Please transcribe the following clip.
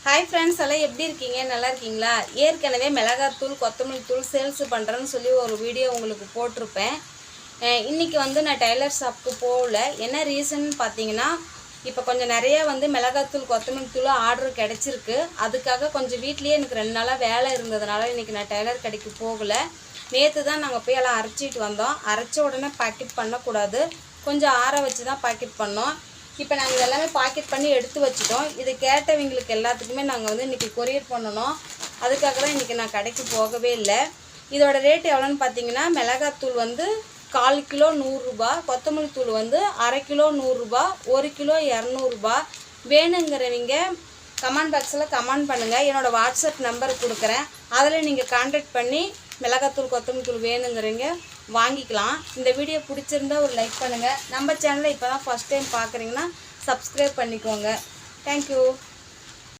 Hi friends, எல்லாம் எப்படி இருக்கீங்க? நல்லா இருக்கீங்களா? ஏற்கனவே மிளகாத்தூள் கொத்தமல்லி தூள் சேல்ஸ் பண்ணுறேன்னு சொல்லி ஒரு வீடியோ உங்களுக்கு போட்டிருப்பேன். இன்றைக்கி நான் டைலர் ஷாப்புக்கு போகல. என்ன ரீசன் பார்த்தீங்கன்னா, இப்போ கொஞ்சம் நிறையா மிளகாத்தூள் கொத்தமல்லி தூள் ஆர்டர் கிடச்சிருக்கு. அதுக்காக கொஞ்சம் வீட்லேயே எனக்கு 2 நாளாக வேலை இருந்ததுனால இன்றைக்கி நான் டைலர் கடைக்கு போகலை. நேற்று தான் நாங்கள் போய் எல்லாம் அரைச்சிட்டு வந்தோம். அரைச்ச உடனே பாக்கெட் பண்ணக்கூடாது, கொஞ்சம் ஆற வச்சு தான் பாக்கெட் பண்ணோம். இப்போ நாங்கள் எல்லாமே பாக்கெட் பண்ணி எடுத்து வச்சுட்டோம். இது கேட்டவங்களுக்கு எல்லாத்துக்குமே நாங்கள் இன்றைக்கி கொரியர் பண்ணணும். அதுக்காக தான் இன்றைக்கி நான் கடைக்கு போகவே இல்லை. இதோட ரேட் எவ்வளோன்னு பார்த்தீங்கன்னா, மிளகாத்தூள் 1/4 கிலோ 100 ரூபா, கொத்தமல்லி தூள் 1/2 கிலோ 100 ரூபா, 1 கிலோ 200 ரூபா. வேணுங்கிறவங்க கமெண்ட் பாக்ஸில் கமெண்ட் பண்ணுங்கள். என்னோடய வாட்ஸ்அப் நம்பர் கொடுக்குறேன், அதில் நீங்கள் கான்டாக்ட் பண்ணி மிளகாத்தூள் கொத்தமல்லி தூள் வேணுங்கிறவங்க வாங்கிக்கலாம். இந்த வீடியோ பிடிச்சிருந்தா ஒரு லைக் பண்ணுங்கள். நம்ம சேனலை இப்போ தான் ஃபஸ்ட் டைம் பார்க்குறீங்கன்னா சப்ஸ்கிரைப் பண்ணிக்கோங்க. தேங்க்யூ.